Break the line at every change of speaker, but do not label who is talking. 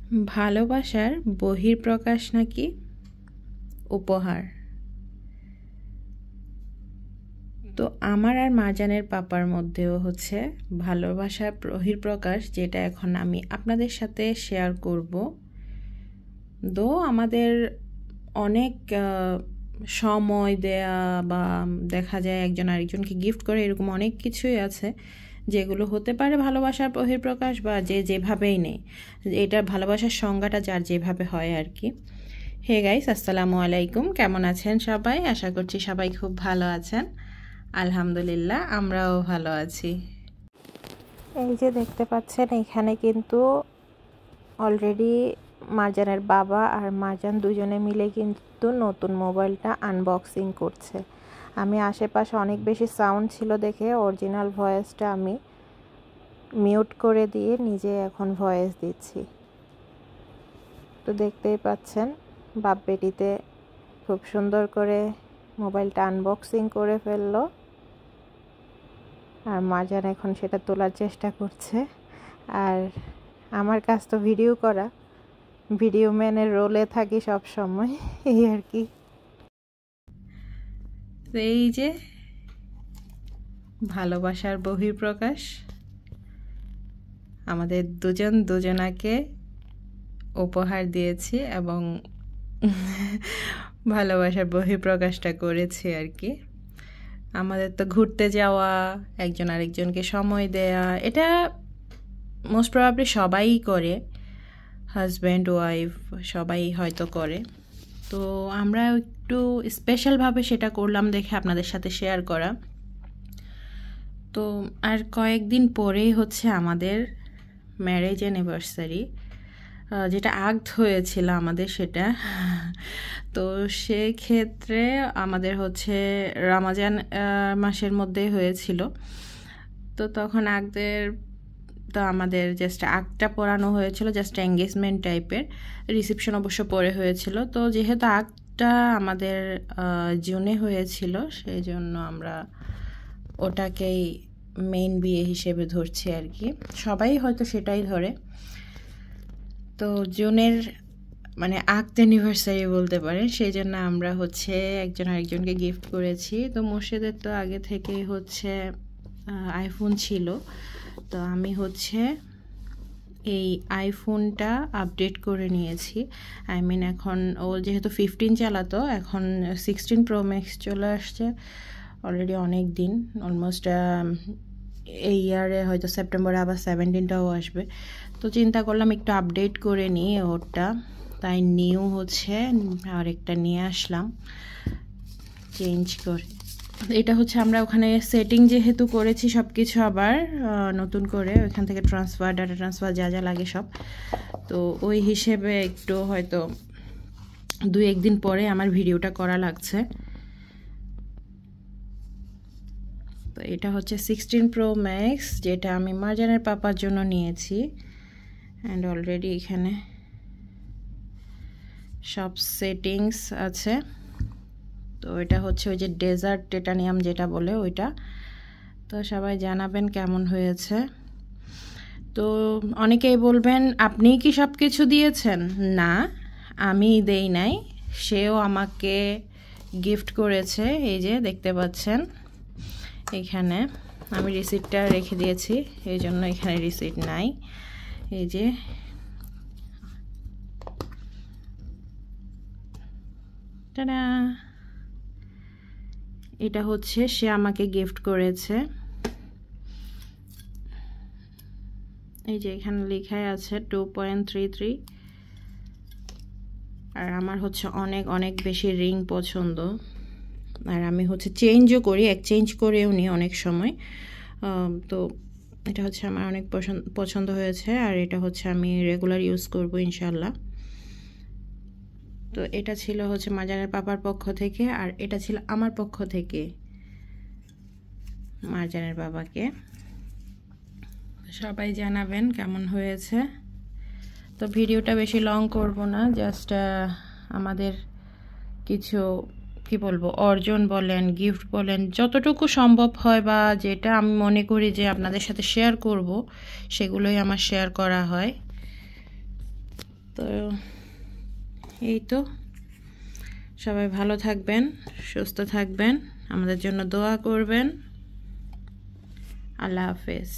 ভালোবাসার বহিঃপ্রকাশ নাকি উপহার। তো আমার আর মারজানের পাপার মধ্যেও হচ্ছে ভালোবাসার বহিঃপ্রকাশ, যেটা এখন আমি আপনাদের সাথে শেয়ার করব। আমাদের অনেক সময় দেয়া বা দেখা যায় একজন আরেকজনকে গিফট করে, এরকম অনেক কিছুই আছে যেগুলো হতে পারে ভালোবাসার বহিঃপ্রকাশ, বা যে যেভাবেই নেই, এটা ভালোবাসার সংজ্ঞাটা যার যেভাবে হয় আর কি। হে গাইস, আসসালামু আলাইকুম, কেমন আছেন সবাই? আশা করছি সবাই খুব ভালো আছেন। আলহামদুলিল্লাহ, আমরাও ভালো আছি। এই যে দেখতে পাচ্ছেন, এখানে কিন্তু অলরেডি মারজানের বাবা আর মারজান দুজনে মিলে কিন্তু নতুন মোবাইলটা আনবক্সিং করছে। আমি আশেপাশে অনেক বেশি সাউন্ড ছিল দেখে অরিজিনাল ভয়েসটা আমি মিউট করে দিয়ে নিজে এখন ভয়েস দিচ্ছি। তো দেখতেই পাচ্ছেন বাপ বেটিতে খুব সুন্দর করে মোবাইলটা আনবক্সিং করে ফেললো, আর মারজান এখন সেটা তোলার চেষ্টা করছে। আর আমার কাজ তো ভিডিও করা, ভিডিও ম্যানের রোলে থাকি সব সময়, এই আর কি। এই যে ভালোবাসার বহিঃপ্রকাশ, আমাদের দুজন দুজনাকে উপহার দিয়েছি এবং ভালোবাসার বহিঃপ্রকাশটা করেছি আর কি। আমাদের তো ঘুরতে যাওয়া, একজন আরেকজনকে সময় দেয়া, এটা মোস্ট প্রবাবলি সবাই করে, হাজব্যান্ড ওয়াইফ সবাই হয়তো করে। তো আমরা একটু স্পেশালভাবে সেটা করলাম দেখে আপনাদের সাথে শেয়ার করা। তো আর কয়েকদিন পরেই হচ্ছে আমাদের ম্যারেজ অ্যানিভার্সারি, যেটা আগদ হয়েছিল আমাদের সেটা। তো সেক্ষেত্রে আমাদের হচ্ছে রমজান মাসের মধ্যে হয়েছিল। তো তখন আগদের তো আমাদের জাস্ট আগটা পড়ানো হয়েছিল, জাস্ট এঙ্গেজমেন্ট টাইপের, রিসেপশন অবশ্য পরে হয়েছিল। তো যেহেতু আগটা আমাদের জুনে হয়েছিল, সেই জন্য আমরা ওটাকেই মেইন বিয়ে হিসেবে ধরছি আর কি। সবাই হয়তো সেটাই ধরে। তো জুনের মানে আগদ অ্যানিভার্সারি বলতে পারেন, সেই জন্য আমরা হচ্ছে একজন আরেকজনকে গিফট করেছি। তো মোর্শেদের তো আগে থেকেই হচ্ছে আইফোন ছিল, তো আমি হচ্ছে এই আইফোনটা আপডেট করে নিয়েছি। এখন ও যেহেতু 15 চালাতো, এখন 16 প্রো ম্যাক্স চলে আসছে অলরেডি অনেক দিন, অলমোস্ট এই ইয়ারে হয়তো সেপ্টেম্বরে আবার 17টাও আসবে। তো চিন্তা করলাম একটু আপডেট করে নিই ওটা, তাই নিউ হচ্ছে আরেকটা নিয়ে আসলাম চেঞ্জ করে। এটা হচ্ছে আমরা ওখানে সেটিং যেহেতু করেছি সব কিছু আবার নতুন করে, ওইখান থেকে ট্রান্সফার, ডাটা ট্রান্সফার যা যা লাগে সব, তো ওই হিসেবে একটু হয়তো 2-1 দিন পরে আমার ভিডিওটা করা লাগছে। তো এটা হচ্ছে 16 প্রো ম্যাক্স, যেটা আমি মারজানের পাপার জন্য নিয়েছি। অ্যান্ড অলরেডি এখানে সব সেটিংস আছে। তো এটা হচ্ছে ওই যে ডেজার্ট টাইটানিয়াম যেটা বলে ওইটা। তো সবাই জানাবেন কেমন হয়েছে। তো অনেকেই বলবেন আপনি কি সব কিছু দিয়েছেন? না, আমি দেই নাই, সেও আমাকে গিফট করেছে। এই যে দেখতে পাচ্ছেন এখানে আমি রিসিপ্টটা রেখে দিয়েছি, এই জন্য এখানে রিসিপ্ট নাই। এই যে টাটা, এটা হচ্ছে সে আমাকে গিফট করেছে। এই যে এখানে লেখাই আছে 2.33। আর আমার হচ্ছে অনেক অনেক বেশি রিং পছন্দ, আর আমি হচ্ছে চেঞ্জও করি, এক্সচেঞ্জ করেও নিই অনেক সময়। তো এটা হচ্ছে আমার অনেক পছন্দ হয়েছে, আর এটা হচ্ছে আমি রেগুলার ইউজ করব ইনশাল্লাহ। তো এটা ছিল হচ্ছে মারজানের পাপার পক্ষ থেকে, আর এটা ছিল আমার পক্ষ থেকে মারজানের বাবাকে। সবাই জানাবেন কেমন হয়েছে। তো ভিডিওটা বেশি লং করব না, জাস্ট আমাদের কিছু কি বলবো অর্জন বলেন, গিফট বলেন, যতটুকু সম্ভব হয় বা যেটা আমি মনে করি যে আপনাদের সাথে শেয়ার করব, সেগুলোই আমার শেয়ার করা হয়। তো এই তো, সবাই ভালো থাকবেন, সুস্থ থাকবেন, আমাদের জন্য দোয়া করবেন। আল্লাহ হাফেজ।